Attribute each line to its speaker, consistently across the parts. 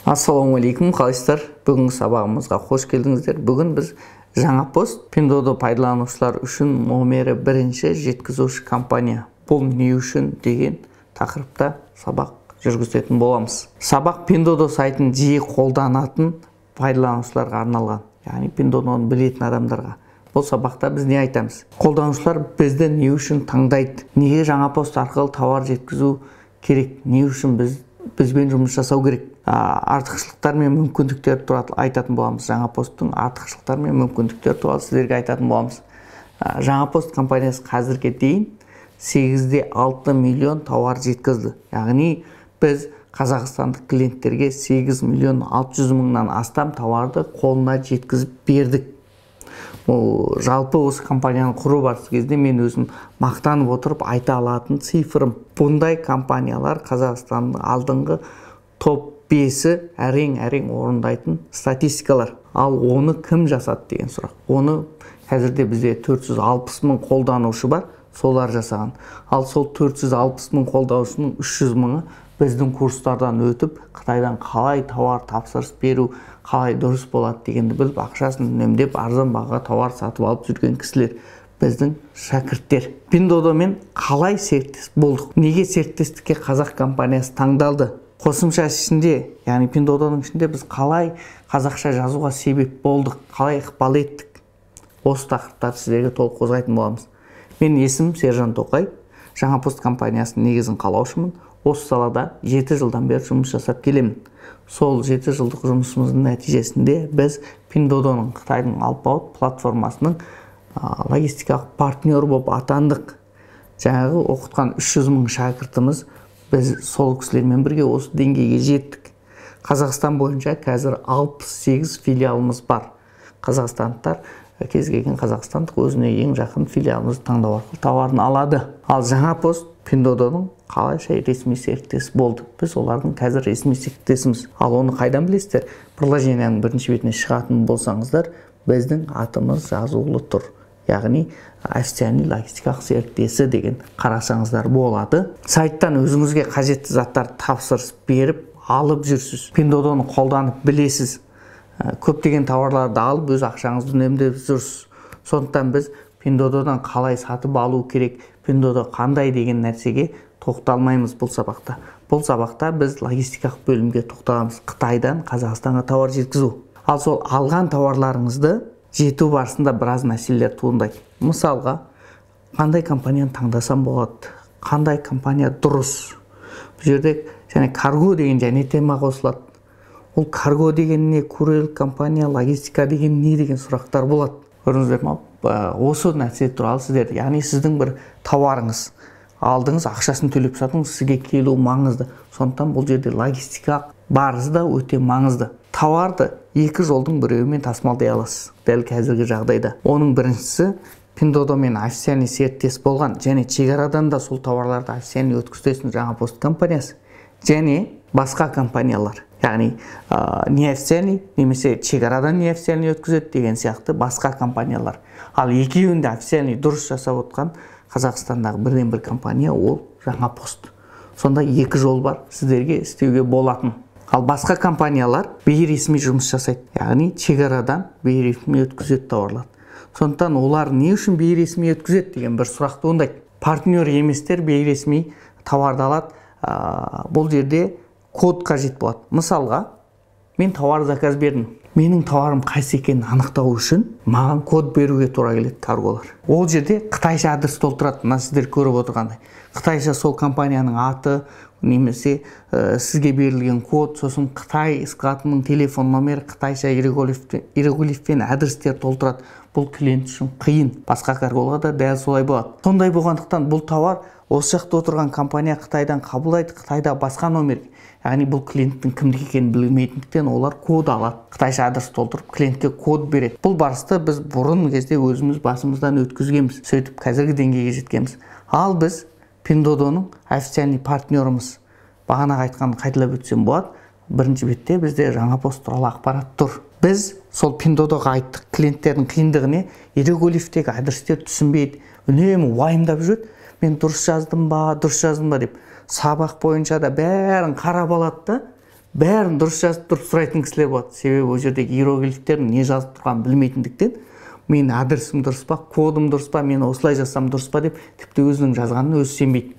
Speaker 1: Ассалаумағалейкум, қалайсыздар? Бүгінгі сабағымызға қош келдіңіздер. Бүгін біз жаңа пост Pindodo пайдаланушылар үшін номері бірінші жеткізуші компания. Бұл не үшін деген тақырыпта сабақ жүргізетін боламыз. Сабақ Pindodo сайтын жиі қолданатын пайдаланушыларға арналған, яғни Pindodoны білетін адамдарға. Бұл сабақта біз не айтамыз? Қолданушылар бізді не үшін таңдайды? Неге жаңа пост арқылы тауар жеткізу керек? Не үшін бізбен жұмыс жасау керек? Артықшылықтар мен мүмкіндіктер туралы айтатын боламыз. Жаңа посттың артықшылықтары мен мүмкіндіктер туралы сіздерге айтатын боламыз. Жаңа пост компаниясы қазірге дейін 8,6 миллион тауар жеткізді. Яғни біз қазақстандық клиенттерге 8,600,000-нан астам тауарды қолына жеткізіп бердік. Жалпы осы компанияның құру барысы кезде мен өзім мақтанып отырып айта алатын цифрым. Бұндай компаниялар Қазақстанның алдыңғы топ 5-і әрең орындайтын статистикалар. Ал оны кім жасады деген сұрақ. Оны қазірде бізде 460,000 қолданушы бар, солар жасаған. Ал сол 460,000 қолданушының 300,000-ы біздің курстардан өтіп, Қытайдан қалай тауар тапсырыс беру, қалай дұрыс болады дегенді біліп, ақшасын үнемдеп, арзан бағаға тауар сатып алып жүрген кісілер біздің шәкірттер. Pindodoмен қалай серіктес болдық? Неге серіктестікке қазақ компаниясы таңдалды? Қосымша ішінде, яғни Pindodoның ішінде біз қалай қазақша жазуға себеп болдық, қалай ықпал еттік? Осы тақырыптарды сіздерге толық қозғайтын боламыз. Менің есімім Сержан Тоқай, жаңа пост компаниясының негізін қалаушымын. Осы салада 7 жылдан бері жұмыс жасап келемін. Сол 7 жылдық жұмысымыздың нәтижесінде біз Pindodoның Қытайдың алпауыт платформасының логистикалық партнері болып атандық. Жаңағы оқытқан 300,000 шәкіртіміз біз сол кісілермен бірге осы деңгейге жеттік. Қазақстан бойынша қазір 68 филиалымыз бар. Қазақстандықтар кез келген қазақстандық өзіне ең жақын филиалымызды таңдау арқылы тауарын алады. Ал жаңа пост Pindodoның қалайша ресми серіктесі болды. Біз олардың қазір ресми серіктесіміз. Ал оны қайдан білесіздер? Приложенияның бірінші бетіне шығатын болсаңыздар, біздің атымыз жазулы тұр. Яғни официальный логистикалық серіктесі деген қарасаңыздар болады. Сайттан өзіңізге қажетті заттар тапсырыс беріп, алып жүрсіз. Pindodoны қолданып білесіз. Көптеген тауарларды алып, өз ақшаңызды үнемдеп жүрсіз. Сондықтан біз Pindodoдан қалай сатып алу керек, Pindodo қандай деген нәрсеге тоқталмаймыз бұл сабақта. Бұл сабақта біз логистикалық бөлімге тоқталамыз. Қытайдан Қазақстанға тауар жеткізу. Ал сол алған тауарларыңызды жету барысында біраз мәселелер туындайды. Мысалға, қандай компанияны таңдасам болады? Қандай компания дұрыс? Бұл жерде және карго деген және тема қосылады. Ол карго деген не, курьер компания, логистика деген не деген сұрақтар болады. Көрдіңіздер ме? Осы нәрсе туралы сіздер, яғни сіздің бір тауарыңыз алдыңыз, ақшасын төлеп сатыңыз, сізге келу маңызды. Сондықтан бұл жерде логистика барысы да өте маңызды. Тауарды екі жолдың біреуімен тасымалдай аласыз, дәл қазіргі жағдайда. Оның біріншісі Pindodoмен официальный серіктес болған, және шекарадан да сол тауарларды официальный өткізетін жаңа пост компаниясы, және басқа компаниялар. Яғни неофициальный немесе шекарадан неофициальный өткізеді деген сияқты басқа компаниялар. Ал екеуінде официальный дұрыс жасап отқан Қазақстандағы бірден бір компания ол жаңа пост. Сонда екі жол бар сіздерге істеуге болатын. Ал басқа компаниялар бейресми жұмыс жасайды. Яғни шекарадан бейресми өткізеді тауарларды. Сондықтан олар не үшін бейресми өткізеді деген бір сұрақ туындайды. Партнер еместер бейресми тауарды алады. Бұл жерде код қажет болады. Мысалға, мен тауар заказ бердім. Менің тауарым қайсы екенін анықтау үшін маған код беруге тура келеді карголар. Ол жерде қытайша адрес толтырады. Мына сіздер көріп отырғандай. Қытайша сол компанияның аты, немесе сізге берілген код, сосын Қытай сқатының телефон номері қытайша иероглифпен адрестер толтырады. Бұл клиент үшін қиын. Басқа карголарға да дәл солай болады. Сондай болғандықтан бұл тауар осы жақта отырған компания Қытайдан қабылдайды, Қытайда басқа номер. Яғни бұл клиенттің кімдік екенін білмейтіндіктен олар код алады. Қытайша адрес толтырып клиентке код береді. Бұл барысты біз бұрын кезде өзіміз басымыздан өткізгенбіз. Сөйтіп қазіргі деңгейге жеткенбіз. Ал біз Pindodoның официальный партнеріміз. Бағана айтқанды қайталап өтсем болады. Бірінші бетте бізде жаңа пост туралы ақпарат тұр. Біз сол Pindodoға айттық, клиенттердің қиындығыне иероглифтегі адрестер түсінбейді. Үнемі уайымдап жүреді. Мен дұрыс жаздым ба деп. Сабақ бойынша да бәрін қарап алады да, бәрін дұрыс жазып тұрып сұрайтын кісілер болады. Себебі ол жердегі иероглифтердің не жазып тұрғанын білмейтіндіктен, менің адресім дұрыс па, кодым дұрыс па, мен осылай жазсам дұрыс па деп тіпті өзінің жазғанын өзі сенбейді.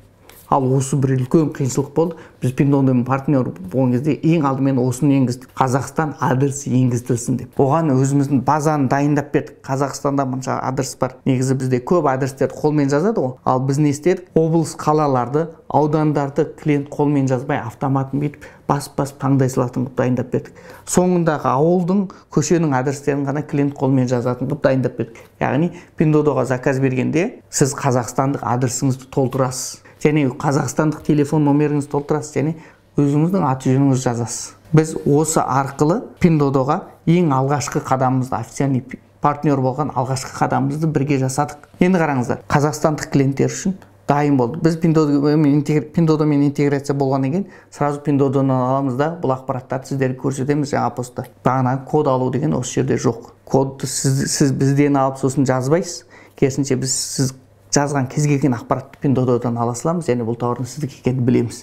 Speaker 1: Ал осы бір үлкен қиыншылық болды. Біз Pinduodo'мен партнер болған кезде ең алдымен осыны енгіздік. Қазақстан адресі енгізілсін деп. Оған өзіміздің базаны дайындап бердік. Қазақстанда мұнша адрес бар. Негізі бізде көп адрестерді қолмен жазады ғой. Ал біз не істедік? Облыс, қалаларды, аудандарды клиент қолмен жазбай автоматын бүйтіп басып таңдай салатын қылып дайындап бердік. Соңындағы ауылдың, көшенің адрестерін ғана клиент қолмен жазатын қылып дайындап бердік. Яғни Pinduodo'ға заказ бергенде сіз қазақстандық адресіңізді толтырасыз. Және қазақстандық телефон номеріңізді толтырасыз, және өзіңіздің аты-жөніңізді жазасыз. Біз осы арқылы Pinduodo'ға ең алғашқы қадамымызды, официальный партнер болған алғашқы қадамымызды бірге жасадық. Енді қараңыздар, қазақстандық клиенттер үшін дайын болды. Біз Pinduodo'мен интеграция болғаннан кейін сразу Pinduodo'ны аламыз да бұл ақпараттарды сіздерге көрсетеміз жаңа постта. Бағанағы код алу деген осы жерде жоқ. Кодты сіз бізден алып сосын жазбайсыз. Керісінше біз сіз жазған кез келген ақпаратты Pinduodo'дан ала саламыз, және бұл тауардың сіздікі екенін білеміз.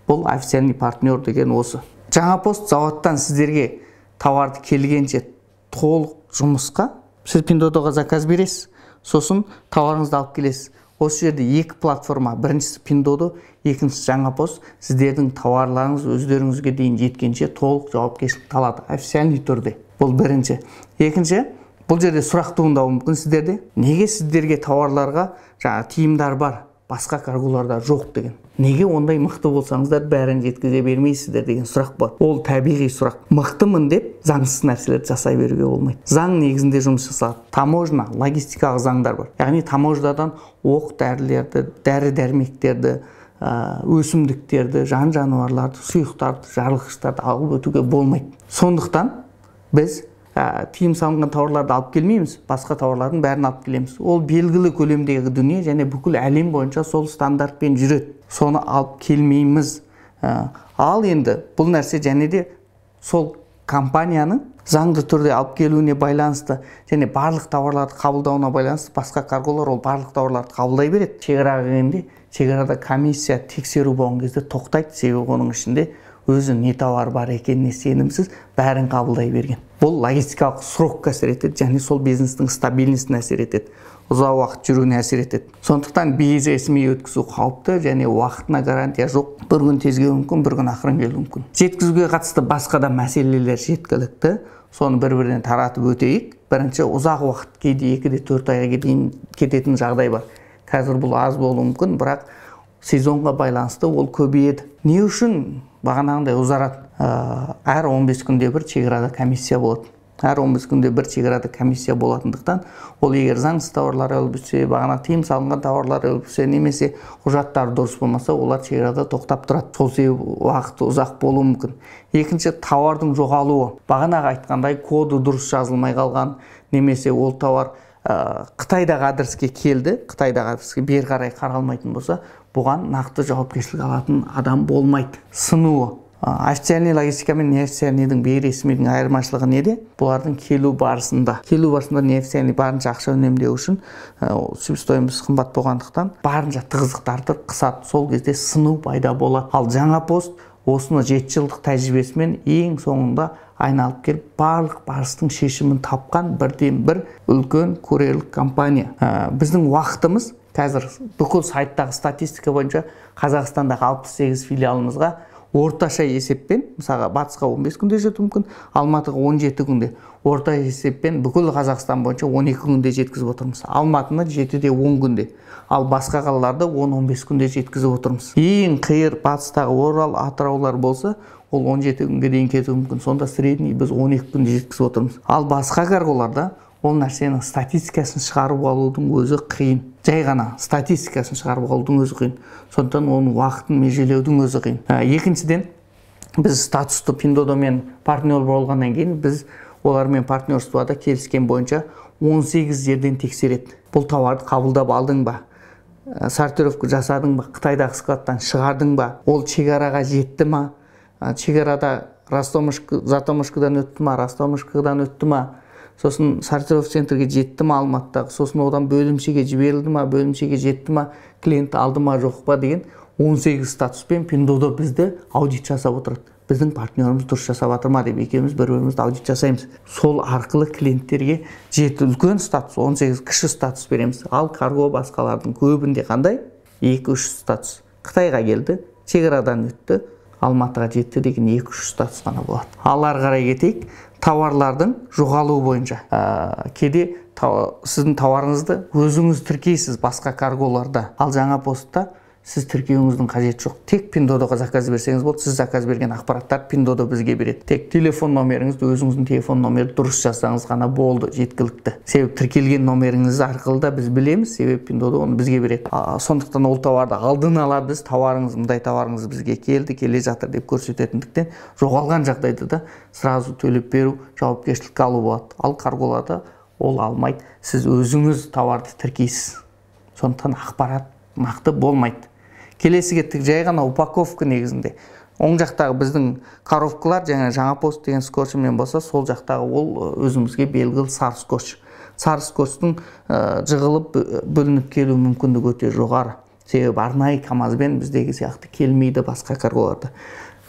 Speaker 1: Бұл официальный партнер деген осы. Жаңа пост заводтан сіздерге тауарды келгенше толық жұмысқа сіз Pinduodo'ға заказ бересіз, сосын тауарыңызды алып келесіз. Осы жерде екі платформа, біріншісі Pinduodo, екіншісі жаңа пост, сіздердің тауарларыңыз өздеріңізге дейін жеткенше толық жауапкершілікті алады, официальный түрде. Бұл бірінші. Екінші, бұл жерде сұрақ туындауы мүмкін сіздерде. Неге сіздерге тауарларға жаңа тиымдар бар, басқа карголарда жоқ деген? Неге ондай мықты болсаңыздар бәрін жеткізе бермейсіздер деген сұрақ бар. Ол табиғи сұрақ. Мықтымын деп заңсыз нәрселерді жасай беруге болмайды. Заң негізінде жұмыс жасалады. Таможня, логистикалық заңдар бар. Яғни таможнядан оқ-дәрілерді, дәрі-дәрмектерді, өсімдіктерді, жан-жануарларды, сұйықтарды, жарылғыштарды алып өтуге болмайды. Сондықтан біз тиым салынған тауарларды алып келмейміз, басқа тауарлардың бәрін алып келеміз. Ол белгілі көлемдегі дүние, және бүкіл әлем бойынша сол стандартпен жүреді. Соны алып келмейміз. Ал енді бұл нәрсе және де сол компанияның заңды түрде алып келуіне байланысты, және барлық тауарларды қабылдауына байланысты басқа карголар ол барлық тауарларды қабылдай береді. Шекараға келгенде, шекарада комиссия тексеру болған кезде тоқтайды, себебі оның ішінде өзі не тауар бар екеніне сенімсіз бәрін қабылдай берген. Бұл логистикалық срокқа әсер етеді, және сол бизнестің стабильностіне әсер етеді, ұзақ уақыт жүруіне әсер етеді. Сондықтан бейресми өткізу қауіпті, және уақытына гарантия жоқ. Бір күн тез келуі мүмкін, бір күн ақырын келуі мүмкін. Жеткізуге қатысты басқа да мәселелер жеткілікті. Соны бір-бірінен таратып өтейік. Бірінші, ұзақ уақыт, кейде 2-4 айға дейін кететін жағдай бар. Қазір бұл аз болуы мүмкін, бірақ сезонға байланысты ол көбейеді. Не үшін бағанағындай ұзарады? Әр 15 күнде бір шекарада комиссия болады. Әр 15 күнде бір шекарада комиссия болатындықтан, ол егер заңсыз тауарлар өлбісе, бағана тыйым салынған тауарлар өлбісе, немесе құжаттары дұрыс болмаса, олар шекарада тоқтап тұрады. Сол себебі уақыты ұзақ болуы мүмкін. Екінші, тауардың жоғалуы. Бағанағы айтқандай коды дұрыс жазылмай қалған, немесе ол тауар Қытайдағы адреске келді, Қытайдағы адреске бері қарай қаралмайтын болса, бұған нақты жауапкершілік алатын адам болмайды. Сынуы. Официальный логистика мен неофициальныйдың бейресмидің айырмашылығы неде? Бұлардың келу барысында неофициальный барынша ақша үнемдеу үшін себестоимость қымбат болғандықтан барынша тығыздықтарды қысады. Сол кезде сыну пайда болады. Ал жаңа пост осыны 7 жылдық тәжірибесімен ең соңында айналып келіп барлық барыстың шешімін тапқан бірден-бір үлкен курьерлік компания. Біздің уақытымыз қазір бүкіл сайттағы статистика бойынша Қазақстандағы 68 филиалымызға орташа есеппен, мысалға Батысқа 15 күнде жетуі мүмкін, Алматыға 17 күнде, орта есеппен бүкіл Қазақстан бойынша 12 күнде жеткізіп отырмыз. Алматыны 7-де 10 күнде, ал басқа қалаларды 10-15 күнде жеткізіп отырмыз. Ең қиыр Батыстағы Орал, Атыраулар болса, ол 17 күнге дейін кетуі мүмкін. Сонда средний біз 12 күнде жеткізіп отырмыз. Ал басқа карголарда ол нәрсенің статистикасын шығарып алудың өзі қиын. Жай ғана статистикасын шығарып алудың өзі қиын. Сондықтан оның уақытын межелеудің өзі қиын. Екіншіден, біз статусты Pinduodo'мен партнер болғаннан кейін, біз олармен партнерствода келіскен бойынша 18 жерден тексереді. Бұл тауарды қабылдап алдың ба? Сортировка жасадың ба? Қытайдағы складтан шығардың ба? Ол шекараға жетті ма? Шекарада Затомышкадан өтті ма? Ростомышкадан өтті ма? Сосын сортировка центрге жетті ма Алматыдағы? Сосын одан бөлімшеге жіберілді ма? Бөлімшеге жетті ма? Клиент алды ма жоқ па деген 18 статуспен Pinduodo бізді аудит жасап отырады. біздің партнеріміз дұрыс жасап жатыр ма деп екеуміз бір-бірімізді аудит жасаймыз. Сол арқылы клиенттерге жеті үлкен статус, 18 кіші статус береміз. Ал карго басқалардың көбінде қандай? 2-3 статус. Қытайға келді, шекарадан өтті, Алматыға жетті деген 2-3 статус ғана болады. Ал ары қарай кетейік, тауарлардың жоғалуы бойынша. Кейде сіздің тауарыңызды өзіңіз тіркейсіз басқа карголарда. Ал жаңа постта сіз тіркеуіңіздің қажеті жоқ. Тек Pindodoға заказ берсеңіз болды, сіз заказ берген ақпараттар Pindodo бізге береді. Тек телефон номеріңізді, өзіңіздің телефон номерді дұрыс жазсаңыз ғана болды, жеткілікті. Себебі тіркелген номеріңіз арқылы да біз білеміз, себебі Pindodo оны бізге береді. Сондықтан ол тауарды алдын ала біз мындай тауарыңыз бізге келді, келе жатыр деп көрсететіндіктен жоғалған жағдайда да сразу төлеп беру, жауапкершілікке алу болады. Ал карголарда ол алмайды. Сіз өзіңіз тауарды тіркейсіз. Сондықтан ақпарат нақты болмайды. Келесі кеттік, жай ғана упаковка негізінде. Оң жақтағы біздің коробкалар жаңа пост деген скотчымен болса, сол жақтағы ол өзімізге белгілі сары скотч. Сары скотчтың жығылып бөлініп келу мүмкіндігі өте жоғары. Себебі арнайы КамАЗбен біздегі сияқты келмейді басқа карголарда.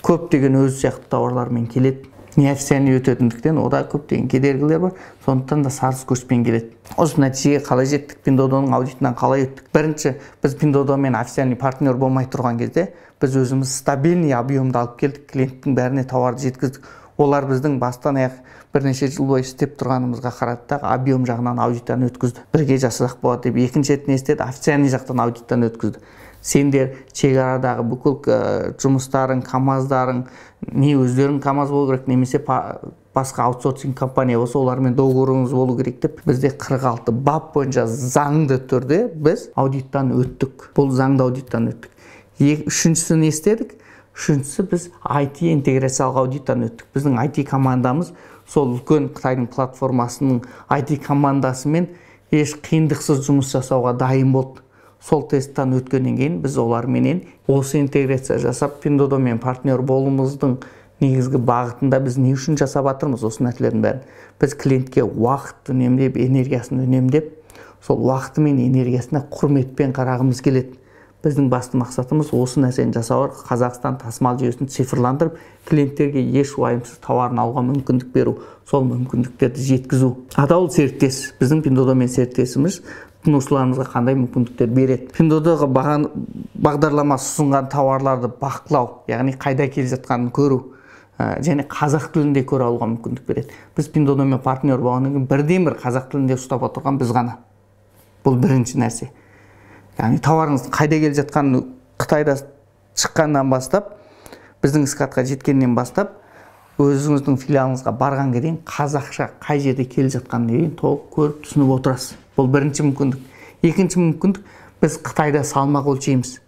Speaker 1: Көптеген өзі сияқты тауарлармен келеді. Неофициальный өтетіндіктен ода көптеген кедергілер бар. Сондықтан да сары скотчпен келеді. Осы нәтижеге қалай жеттік, Pindodoның аудитынан қалай өттік? Бірінші, біз Pindodoмен официальный партнер болмай тұрған кезде, біз өзіміз стабильный объемды алып келдік, клиенттің бәріне тауарды жеткіздік. Олар біздің бастан аяқ бірнеше жыл бойы істеп тұрғанымызға қарады да, объем жағынан аудиттан өткізді. Бірге жасасақ болады деп. Екінші рет не істеді? Официальный жақтан аудиттан өткізді. Сендер шекарадағы бүкіл жұмыстарың, КамАЗдарың, не өздерің КамАЗ болу керек, немесе басқа аутсорсинг компания болса, олармен договорыңыз болу керек деп, бізде 46 бап бойынша заңды түрде біз аудиттан өттік. Бұл заңды аудиттан өттік. Үшіншісі не істедік? Үшіншісі біз IT интеграциялық аудиттан өттік. Біздің IT командамыз сол үлкен Қытайдың платформасының IT командасымен еш қиындықсыз жұмыс жасауға дайын болды. Сол тесттен өткеннен кейін біз оларменен осы интеграция жасап Pindodoмен партнер болуымыздың негізгі бағытында біз не үшін жасап жатырмыз осы нәрселердің бәрін? Біз клиентке уақыт үнемдеп, энергиясын үнемдеп, сол уақыты мен энергиясына құрметпен қарағымыз келеді. Біздің басты мақсатымыз осы нәрсені жасау арқылы Қазақстан тасымал жүйесін цифрландырып, клиенттерге еш уайымсыз тауарын алуға мүмкіндік беру, сол мүмкіндіктерді жеткізу. Атаулы серіктес, біздің Pindodoмен серіктесіміз тұтынушыларымызға қандай мүмкіндіктер береді. Pindodoға бағдарлама ұсынған тауарларды бақылау, яғни қайда келе жатқанын көру, және қазақ тілінде көре алуға мүмкіндік береді. Біз Pindodoмен партнер болғаннан кейін бірден-бір қазақ тілінде ұстап отырған біз ғана. Бұл бірінші нәрсе. Яғни тауарыңыз қайда келе жатқанын Қытайда шыққаннан бастап, біздің скатқа жеткеннен бастап, өзіңіздің филиалыңызға барғанға дейін қазақша қай жерде келе жатқанын дейін толық көріп түсініп отырасыз. Бұл бірінші мүмкіндік. Екінші мүмкіндік, біз Қытайда салмақ өлшейміз.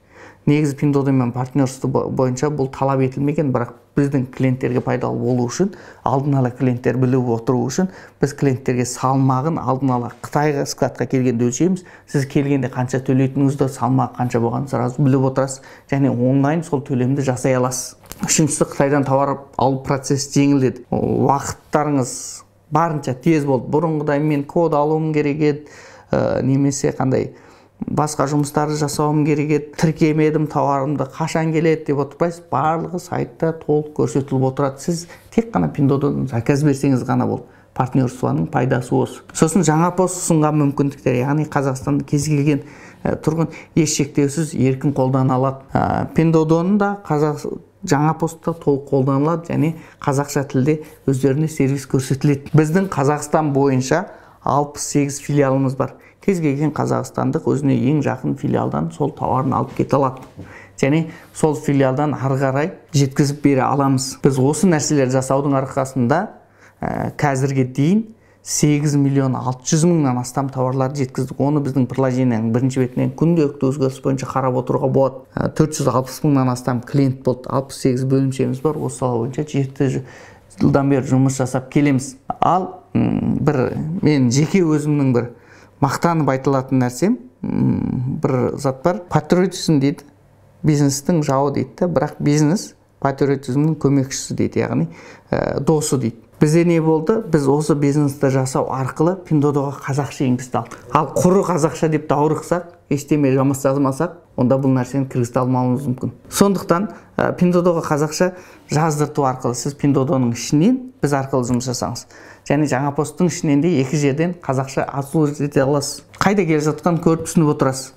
Speaker 1: Негізі Pindodoмен партнерство бойынша бұл талап етілмеген, бірақ біздің клиенттерге пайдалы болу үшін, алдын ала клиенттер біліп отыру үшін, біз клиенттерге салмағын алдын ала Қытайға складқа келгенде өлшейміз. Сіз келгенде қанша төлейтініңізді, салмағы қанша болғанын сразу біліп отырасыз, және онлайн сол төлемді жасай аласыз. Үшіншісі, Қытайдан тауар алу процесі жеңілдеді. Уақыттарыңыз барынша тез болды. Бұрынғыдай мен код алуым керек еді, немесе қандай басқа жұмыстарды жасауым керек еді, тіркемедім, тауарымды қашан келеді деп отырпайсыз. Барлығы сайтта толық көрсетіліп отырады. Сіз тек қана Pindodoдан заказ берсеңіз ғана болды. Партнерствоның пайдасы осы. Сосын жаңа пост ұсынған мүмкіндіктер, яғни Қазақстанда кез келген тұрғын еш шектеусіз еркін қолдана алады. Pindodoның да жаңа постта толық қолданылады, және қазақша тілде өздеріне сервис көрсетіледі. Біздің Қазақстан бойынша 68 филиалымыз бар. Кез келген қазақстандық өзіне ең жақын филиалдан сол тауарын алып кете алады. Және сол филиалдан ары қарай жеткізіп бере аламыз. Біз осы нәрселер жасаудың арқасында қазірге дейін 8.600.000-нан астам тауарларды жеткіздік. Оны біздің приложенияның бірінші бетінен күнделікті өзгеріс бойынша қарап отыруға болады. 460.000-нан астам клиент болды. 68 бөлімшеміз бар. Осы сала бойынша 7 жылдан бері жұмыс жасап келеміз. Ал мен жеке өзімнің бір мақтанып айтылатын нәрсем, бір зат бар. Патриотизм дейді. Бизнестің жауы дейді, бірақ бизнес патриотизмнің көмекшісі дейді, яғни досы дейді. Бізде не болды? Біз осы бизнесті жасау арқылы Pindodoға қазақша енгізді. Ал құры қазақша деп даурықсақ, ештеме жазмасақ, онда бұл нәрсені кіргізіп алмауымыз мүмкін. Сондықтан Pinduoduo'ға қазақша жаздырту арқылы сіз Pinduoduo'ның ішінен біз арқылы жұмыс жасаңыз. Және жаңа посттың ішінен де екі жерден қазақша азу ете аласыз. Қайда келе жатқанын көріп түсініп отырасыз.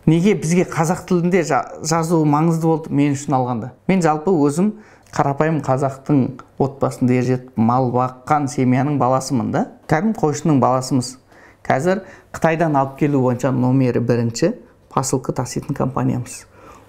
Speaker 1: Неге бізге қазақ тілінде жазу маңызды болды мен үшін алғанда? Мен жалпы өзім қарапайым қазақтың отбасында ержетіп мал баққан семьяның баласымын да. Кәдімгі қойшының баласымыз. Қазір Қытайдан алып келу бойынша номері бірінші посылка таситын компаниямыз.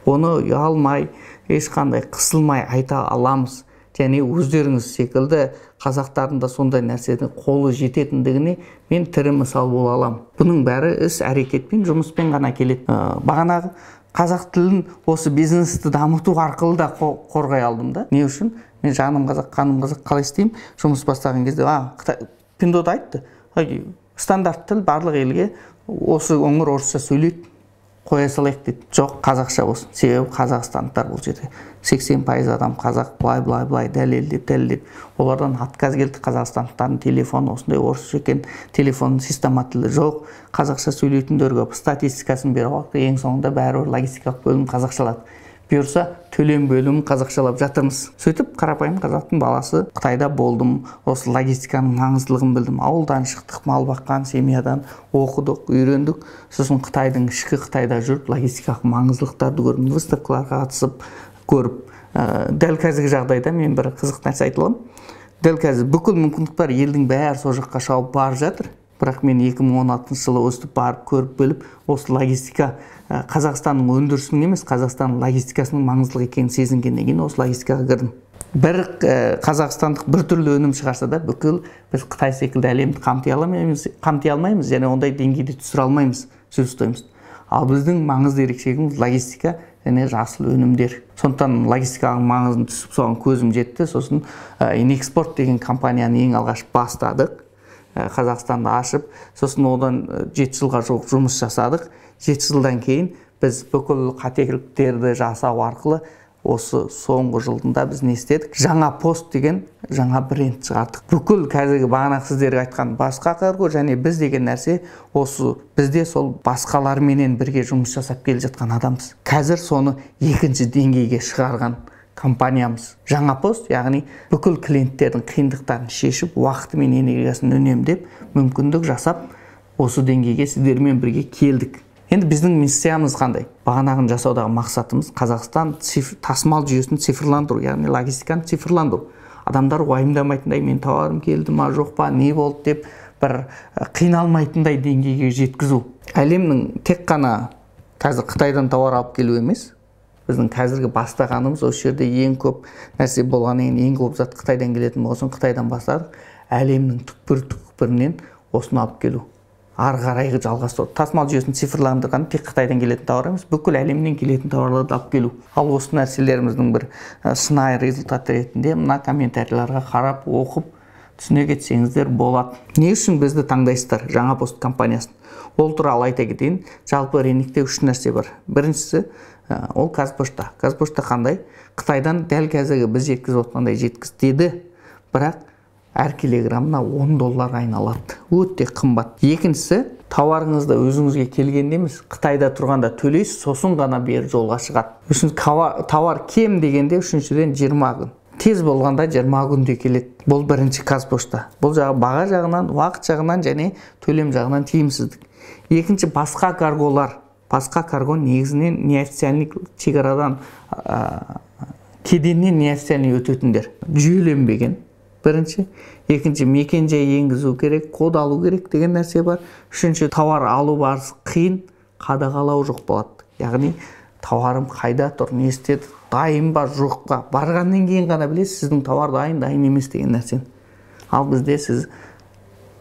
Speaker 1: Оны ұялмай, ешқандай қысылмай айта аламыз. Және өздеріңіз секілді қазақтардың да сондай нәрседен қолы жететіндігіне мен тірі мысал бола аламын. Бұның бәрі іс әрекетпен, жұмыспен ғана келеді. Бағанағы қазақ тілін осы бизнесті дамыту арқылы да қорғай алдым да. Не үшін? Мен жаным қазақ, қаным қазақ қалай істеймін? Жұмыс бастаған кезде, Pinduoduo айтты, стандарт тіл барлық елге осы өңір орысша сөйлейді, қоя салайық дейді. Жоқ, қазақша болсын. Себебі қазақстандықтар бұл жерде 80% адам қазақ, былай дәлелдеп. Олардан отказ келді. Қазақстандықтардың телефоны осындай орысша екен, телефонның система тілі жоқ. Қазақша сөйлейтіндерге статистикасын беріп алды. Ең соңында бәрі логистикалық бөлім қазақшалады. Бұйырса төлем бөлімін қазақшалап жатырмыз. Сөйтіп қарапайым қазақтың баласы Қытайда болдым. Осы логистиканың маңыздылығын білдім. Ауылдан шықтық, мал баққан семьядан оқыдық, үйрендік. Сосын Қытайдың ішкі Қытайда жүріп логистикалық маңыздылықтарды көрдім. Выставкаларға қатысып көріп. Дәл қазіргі жағдайда мен бір қызық нәрсе айта аламын. Дәл қазір бүкіл мүмкіндік бар, елдің бәрі сол жаққа шауып барып жатыр. Бірақ мен 2016 жылы өстіп барып көріп біліп, осы логистика Қазақстанның өндірісінің емес, Қазақстанның логистикасының маңыздылығы екенін сезінгеннен кейін осы логистикаға кірдім. Бір қазақстандық бір түрлі өнім шығарса да бүкіл біз Қытай секілді әлемді қамти алмаймыз, және ондай деңгейде түсіре алмаймыз, сөз ұстаймыз. Ал біздің маңызды ерекшелігіміз логистика және жасыл өнімдер. Сондықтан логистиканың маңызын түсіп соған көзім жетті. Сосын Inexport деген компанияны ең алғаш бастадық. Қазақстанда ашып, сосын одан 7 жылға жуық жұмыс жасадық. 7 жылдан кейін біз бүкіл қателіктерді жасау арқылы осы соңғы жылдында біз не істедік? Жаңа пост деген жаңа бренд шығардық. Бүкіл қазіргі бағана сіздерге айтқан басқа карго және біз деген нәрсе осы бізде сол басқаларменен бірге жұмыс жасап келе жатқан адамбыз. Қазір соны екінші деңгейге шығарған компаниямыз. Жаңа пост, яғни бүкіл клиенттердің қиындықтарын шешіп, уақыты мен энергиясын үнемдеп, мүмкіндік жасап, осы деңгейге сіздермен бірге келдік. Енді біздің миссиямыз қандай? Бағанағын жасаудағы мақсатымыз Қазақстан тасымал жүйесін цифрландыру, яғни логистиканы цифрландыру. Адамдар уайымдамайтындай, мен тауарым келді ма, жоқ па, не болды деп бір қиналмайтындай деңгейге жеткізу. Әлемнің тек қана қазір Қытайдан тауар алып келу емес, біздің қазіргі бастағанымыз осы жерде ең көп нәрсе болғаннан кейін ең көп зат Қытайдан келетін болсын, Қытайдан бастадық. Әлемнің түкпір-түкпірінен осыны алып келу. Ары қарайғы жалғастыру. Тасымал жүйесін цифрландырған тек Қытайдан келетін тауар емес, бүкіл әлемнен келетін тауарларды алып келу. Ал осы нәрселеріміздің бір шынайы результаты ретінде мына комментарийларға қарап, оқып, түсіне кетсеңіздер болады. Не үшін бізді таңдайсыздар жаңа пост компаниясын? Ол туралы айта кетейін. Жалпы рынокта үш нәрсе бар. Біріншісі ол Қазпошта. Қазпошта қандай? Қытайдан дәл қазіргі біз жеткізіп отқандай жеткізеді, бірақ әр килограммына $10 айналады. Өте қымбат. Екіншісі, тауарыңызды өзіңізге келгенде емес, Қытайда тұрғанда төлейсіз, сосын ғана бері жолға шығады. Үшін тауар кем дегенде үшіншіден 20 күн. Тез болғанда 20 күнде келеді. Бұл бірінші Қазпошта. Бұл баға жағынан, уақыт жағынан және төлем жағынан тиімсіздік. Екінші басқа карголар. Басқа карго негізінен неофициальный шекарадан кеденнен неофициальный өтетіндер. Жүйеленбеген. Бірінші, екінші мекен-жай енгізу керек, код алу керек деген нәрсе бар. Үшінші, тауар алу барысы қиын, қадағалау жоқ болады. Яғни тауарым қайда тұр, не істеді, дайын ба, жоқ па, барғаннан кейін ғана білесіз, сіздің тауар дайын емес деген нәрсені. Ал бізде сіз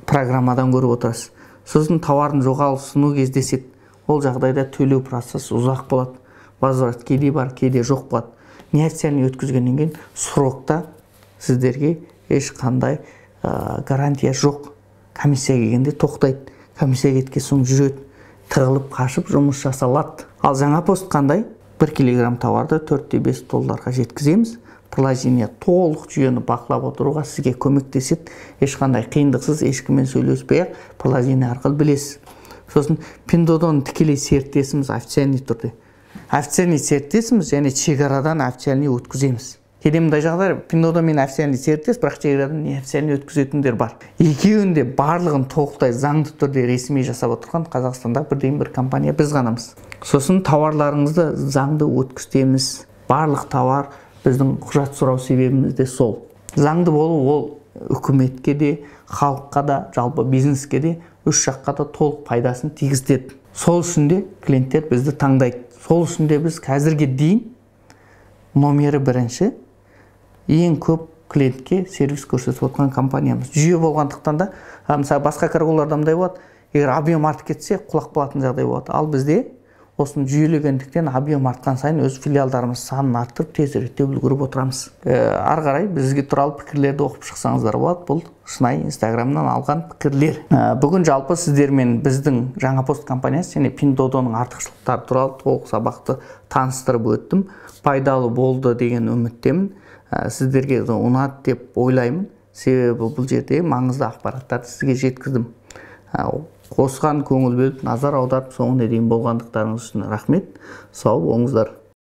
Speaker 1: программадан көріп отырасыз. Сосын тауардың жоғалысыны кездеседі. Ол жағдайда төлеу процесі ұзақ болады. Возврат кейде бар, кейде жоқ болады. Неофициальный өткізгеннен кейін срокта сіздерге ешқандай гарантия жоқ. Комиссия келгенде тоқтайды. Комиссия кеткен соң жүреді. Тығылып қашып жұмыс жасалады. Ал жаңа пост қандай? 1 килограмм тауарды $4-5 жеткіземіз. Приложение толық жүйені бақылап отыруға сізге көмектеседі. Ешқандай қиындықсыз ешкіммен сөйлеспей-ақ приложение арқылы білесіз. Сосын Пиндодон тікелей серіктесіміз официальный түрде. Официальный серіктесіміз және шекарадан официальный өткіземіз. Кейде мындай жағдай Пиндодон мен официальный серіктес, бірақ шекарадан неофициальный өткізетіндер бар. Екеуін де барлығын толықтай заңды түрде ресми жасап отырған Қазақстанда бір компания біз ғанамыз. Сосын тауарларыңызды заңды өткіземіз. Барлық тауар біздің құжат сұрау себебіміз де сол. Заңды болу ол үкіметке де, халыққа да, жалпы бизнеске де, үш жаққа да толық пайдасын тигізеді. Сол үшін де клиенттер бізді таңдайды. Сол үшін де біз қазірге дейін номері бірінші ең көп клиентке сервис көрсетіп отқан компаниямыз. Жүйе болғандықтан да, мысалы басқа карголарда мындай болады, егер объем артып кетсе, құлап қалатын жағдай болады. Ал бізде осыны жүйелегендіктен объем артқан сайын өз филиалдарымыз санын арттырып, тезірек үлгеріп отырамыз. Ары қарай бізге туралы пікірлерді оқып шықсаңыздар болады. Бұл шынайы Инстаграмнан алған пікірлер. Бүгін жалпы сіздермен біздің Жаңапост компаниясы және Пиндодонның артықшылықтары туралы толық сабақты таныстырып өттім. Пайдалы болды деген үміттемін. Сіздерге ұнады деп ойлаймын. Себебі бұл жерде маңызды ақпараттарды сізге жеткіздім. Қосқан көңіл бөліп, назар аударып, соңына дейін болғандықтарыңыз үшін рахмет. Сау болыңыздар.